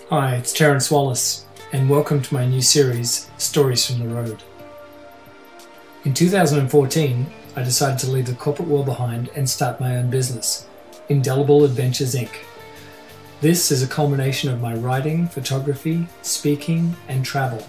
Hi, it's Terence Wallace, and welcome to my new series, Stories from the Road. In 2014, I decided to leave the corporate world behind and start my own business, Indelible Adventures Inc. This is a culmination of my writing, photography, speaking, and travel,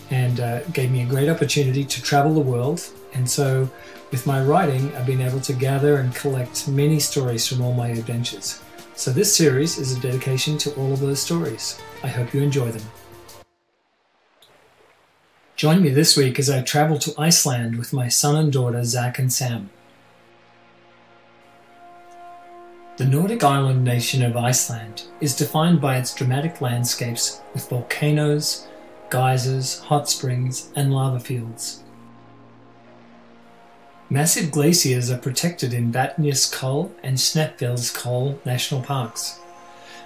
and gave me a great opportunity to travel the world. And so, with my writing, I've been able to gather and collect many stories from all my adventures. So this series is a dedication to all of those stories. I hope you enjoy them. Join me this week as I travel to Iceland with my son and daughter, Zach and Sam. The Nordic island nation of Iceland is defined by its dramatic landscapes with volcanoes, geysers, hot springs, and lava fields. Massive glaciers are protected in Vatnsjökull and Snæfellsjökull national parks.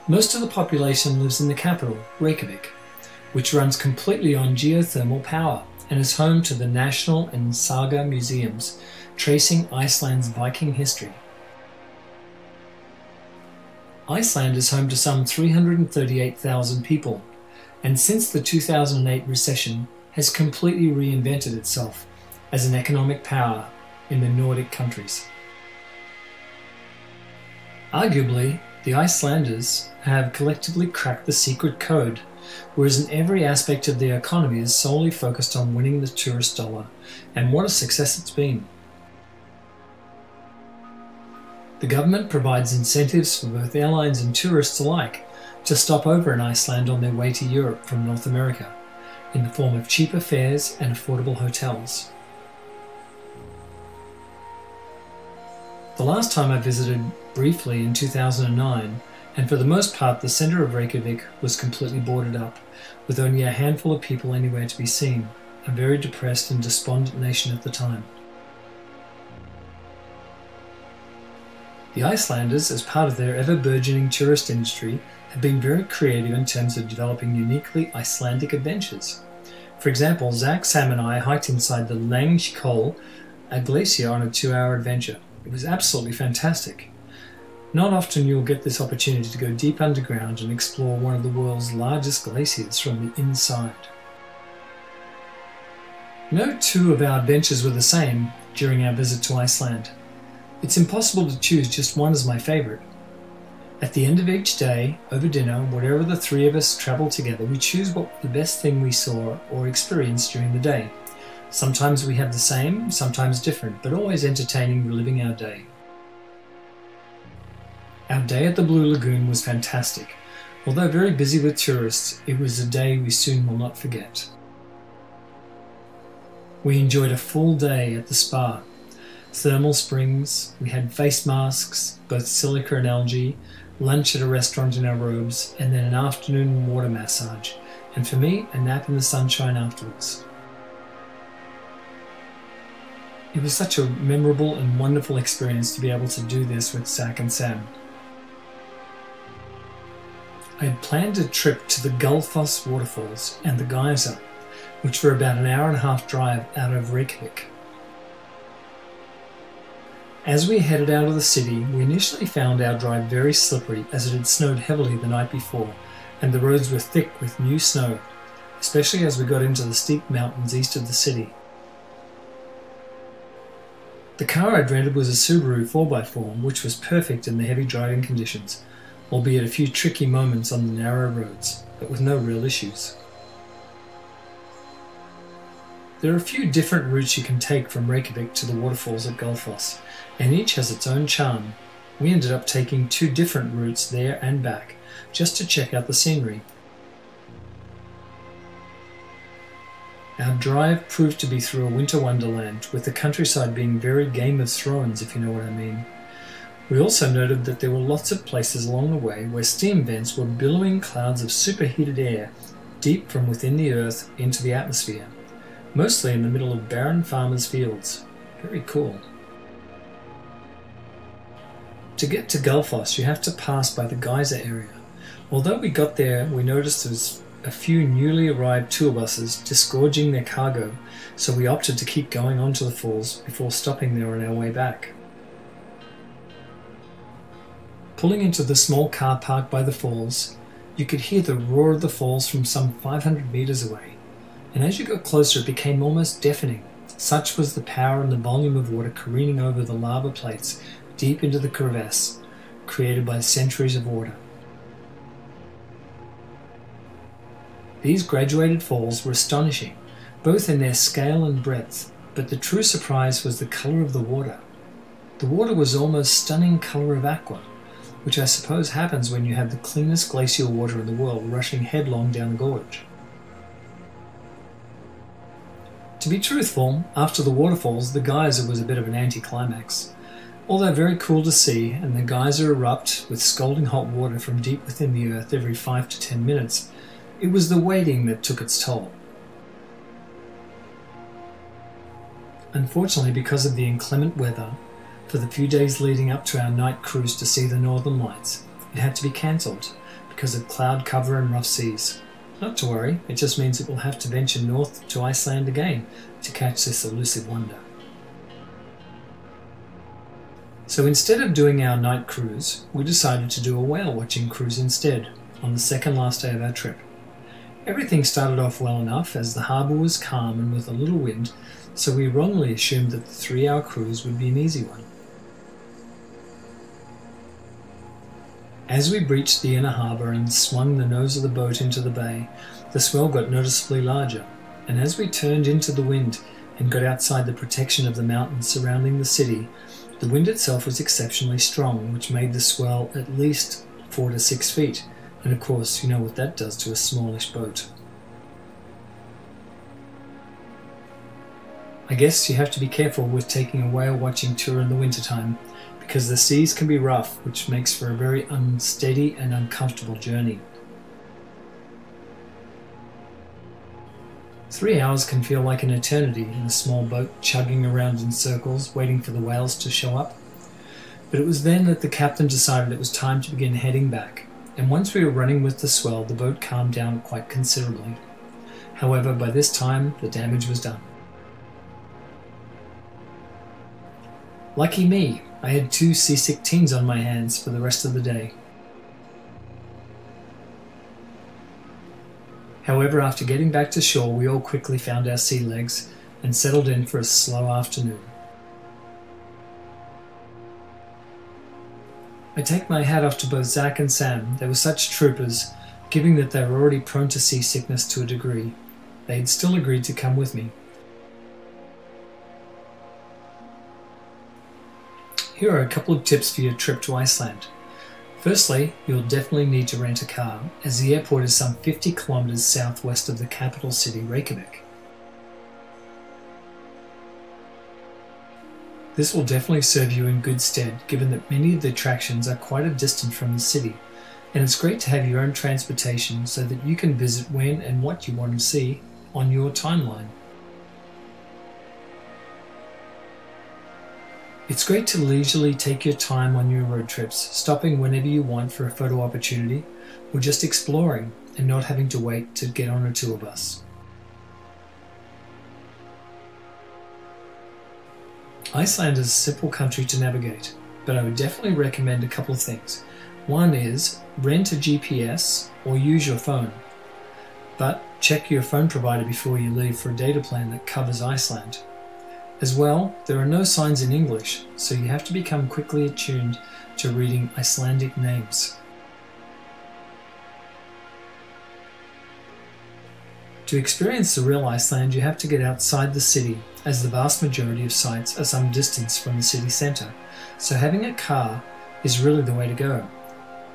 Most of the population lives in the capital, Reykjavik, which runs completely on geothermal power and is home to the National and Saga museums, tracing Iceland's Viking history. Iceland is home to some 338,000 people, and since the 2008 recession has completely reinvented itself as an economic power in the Nordic countries. Arguably, the Icelanders have collectively cracked the secret code, whereas in every aspect of their economy is solely focused on winning the tourist dollar, and what a success it's been. The government provides incentives for both airlines and tourists alike to stop over in Iceland on their way to Europe from North America, in the form of cheaper fares and affordable hotels. The last time I visited briefly in 2009, and for the most part the centre of Reykjavik was completely boarded up, with only a handful of people anywhere to be seen, a very depressed and despondent nation at the time. The Icelanders, as part of their ever-burgeoning tourist industry, have been very creative in terms of developing uniquely Icelandic adventures. For example, Zach, Sam and I hiked inside the Langjökull, a glacier, on a 2-hour adventure. It was absolutely fantastic. Not often you'll get this opportunity to go deep underground and explore one of the world's largest glaciers from the inside. No two of our adventures were the same during our visit to Iceland. It's impossible to choose just one as my favourite. At the end of each day, over dinner, whatever the three of us travelled together, we choose what the best thing we saw or experienced during the day. Sometimes we have the same, sometimes different, but always entertaining, reliving our day. Our day at the Blue Lagoon was fantastic. Although very busy with tourists, it was a day we soon will not forget. We enjoyed a full day at the spa. Thermal springs, we had face masks, both silica and algae, lunch at a restaurant in our robes, and then an afternoon water massage, and for me, a nap in the sunshine afterwards. It was such a memorable and wonderful experience to be able to do this with Zach and Sam. I had planned a trip to the Gullfoss waterfalls and the geyser, which were about an hour-and-a-half drive out of Reykjavik. As we headed out of the city, we initially found our drive very slippery as it had snowed heavily the night before, and the roads were thick with new snow, especially as we got into the steep mountains east of the city. The car I'd rented was a Subaru 4x4, which was perfect in the heavy driving conditions, albeit a few tricky moments on the narrow roads, but with no real issues. There are a few different routes you can take from Reykjavik to the waterfalls at Gullfoss, and each has its own charm. We ended up taking 2 different routes there and back, just to check out the scenery. Our drive proved to be through a winter wonderland, with the countryside being very Game of Thrones, if you know what I mean. We also noted that there were lots of places along the way where steam vents were billowing clouds of superheated air deep from within the earth into the atmosphere, mostly in the middle of barren farmers' fields. Very cool. To get to Gullfoss, you have to pass by the geyser area. Although we got there, we noticed there was a few newly arrived tour buses disgorging their cargo, so we opted to keep going on to the falls before stopping there on our way back. Pulling into the small car park by the falls, You could hear the roar of the falls from some 500 meters away, and as you got closer it became almost deafening. Such was the power and the volume of water careening over the lava plates deep into the crevasse, created by centuries of water. These graduated falls were astonishing, both in their scale and breadth, but the true surprise was the colour of the water. The water was almost stunning colour of aqua, which I suppose happens when you have the cleanest glacial water in the world rushing headlong down the gorge. To be truthful, after the waterfalls, the geyser was a bit of an anticlimax. Although very cool to see, and the geyser erupt with scalding hot water from deep within the earth every 5 to 10 minutes, it was the waiting that took its toll. Unfortunately, because of the inclement weather, for the few days leading up to our night cruise to see the Northern Lights, it had to be cancelled because of cloud cover and rough seas. Not to worry, it just means that we'll have to venture north to Iceland again to catch this elusive wonder. So instead of doing our night cruise, we decided to do a whale watching cruise instead, on the second last day of our trip. Everything started off well enough as the harbour was calm and with a little wind, so we wrongly assumed that the 3-hour cruise would be an easy one. As we breached the inner harbour and swung the nose of the boat into the bay, the swell got noticeably larger, and as we turned into the wind and got outside the protection of the mountains surrounding the city, the wind itself was exceptionally strong, which made the swell at least 4 to 6 feet, and of course you know what that does to a smallish boat. I guess you have to be careful with taking a whale watching tour in the wintertime, because the seas can be rough, which makes for a very unsteady and uncomfortable journey. 3 hours can feel like an eternity in a small boat chugging around in circles, waiting for the whales to show up. But it was then that the captain decided it was time to begin heading back, and once we were running with the swell, the boat calmed down quite considerably. However, by this time, the damage was done. Lucky me, I had 2 seasick teens on my hands for the rest of the day. However, after getting back to shore, we all quickly found our sea legs and settled in for a slow afternoon. I take my hat off to both Zach and Sam. They were such troopers, given that they were already prone to seasickness to a degree. They had still agreed to come with me. Here are a couple of tips for your trip to Iceland. Firstly, you'll definitely need to rent a car, as the airport is some 50 kilometers southwest of the capital city, Reykjavik. This will definitely serve you in good stead, given that many of the attractions are quite a distance from the city, and it's great to have your own transportation so that you can visit when and what you want to see on your timeline. It's great to leisurely take your time on your road trips, stopping whenever you want for a photo opportunity, or just exploring and not having to wait to get on a tour bus. Iceland is a simple country to navigate, but I would definitely recommend a couple of things. One is rent a GPS or use your phone, but check your phone provider before you leave for a data plan that covers Iceland. As well, there are no signs in English, so you have to become quickly attuned to reading Icelandic names. To experience the real Iceland, you have to get outside the city, as the vast majority of sites are some distance from the city centre, so having a car is really the way to go.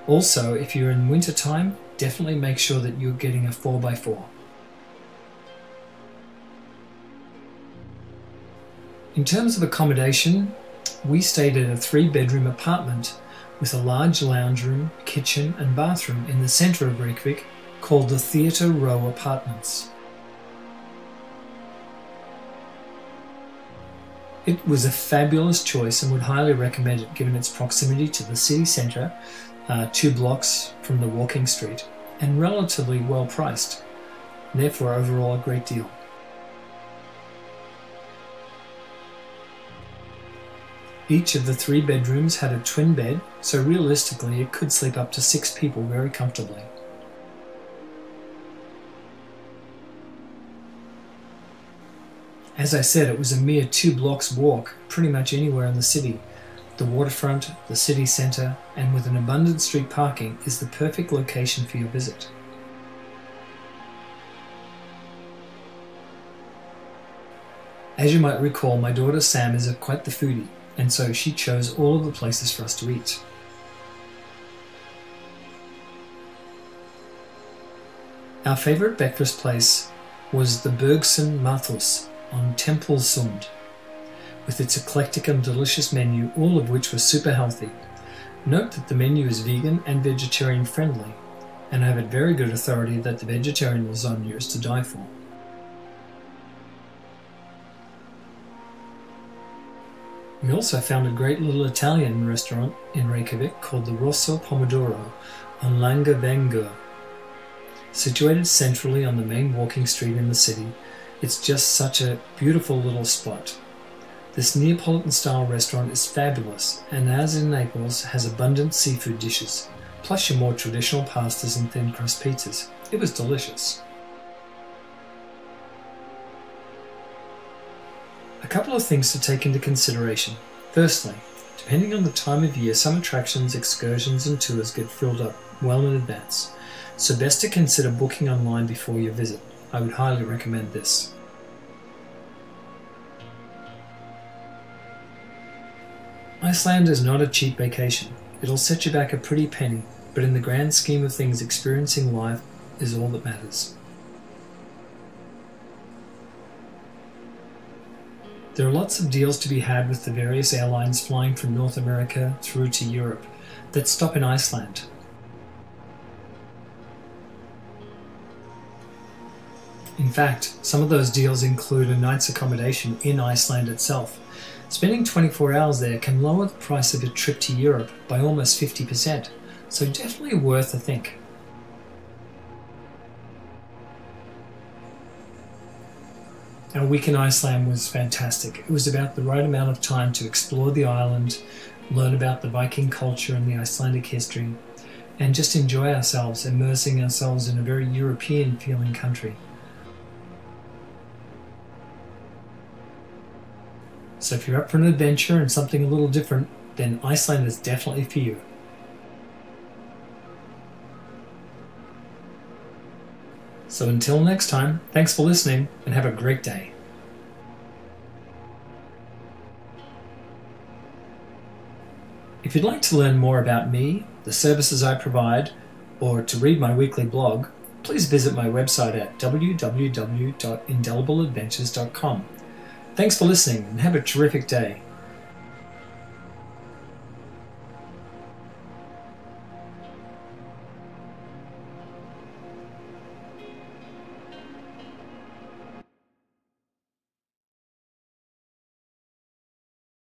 Also, if you're in winter time, definitely make sure that you're getting a 4x4. In terms of accommodation, we stayed at a 3-bedroom apartment with a large lounge room, kitchen and bathroom in the centre of Reykjavik called the Theatre Row Apartments. It was a fabulous choice and would highly recommend it given its proximity to the city centre, 2 blocks from the walking street, and relatively well priced, therefore overall a great deal. Each of the 3 bedrooms had a twin bed, so realistically it could sleep up to 6 people very comfortably. As I said, it was a mere 2 blocks walk pretty much anywhere in the city. The waterfront, the city centre, and with an abundant street parking is the perfect location for your visit. As you might recall, my daughter Sam is quite the foodie, and so she chose all of the places for us to eat. Our favourite breakfast place was the Bergson Mathus on Tempelsund, with its eclectic and delicious menu, all of which was super healthy. Note that the menu is vegan and vegetarian friendly, and I have it very good authority that the vegetarian lasagna is to die for. We also found a great little Italian restaurant in Reykjavik called the Rosso Pomodoro on Langavengur. Situated centrally on the main walking street in the city, it's just such a beautiful little spot. This Neapolitan-style restaurant is fabulous, and as in Naples, has abundant seafood dishes, plus your more traditional pastas and thin-crust pizzas. It was delicious. A couple of things to take into consideration. Firstly, depending on the time of year, some attractions, excursions and tours get filled up well in advance, so best to consider booking online before your visit. I would highly recommend this. Iceland is not a cheap vacation. It'll set you back a pretty penny, but in the grand scheme of things, experiencing life is all that matters. There are lots of deals to be had with the various airlines flying from North America through to Europe that stop in Iceland. In fact, some of those deals include a night's accommodation in Iceland itself. Spending 24 hours there can lower the price of a trip to Europe by almost 50%, so definitely worth a think. Our week in Iceland was fantastic. It was about the right amount of time to explore the island, learn about the Viking culture and the Icelandic history, and just enjoy ourselves, immersing ourselves in a very European-feeling country. So if you're up for an adventure and something a little different, then Iceland is definitely for you. So until next time, thanks for listening and have a great day. If you'd like to learn more about me, the services I provide, or to read my weekly blog, please visit my website at www.indelibleadventures.com. Thanks for listening and have a terrific day.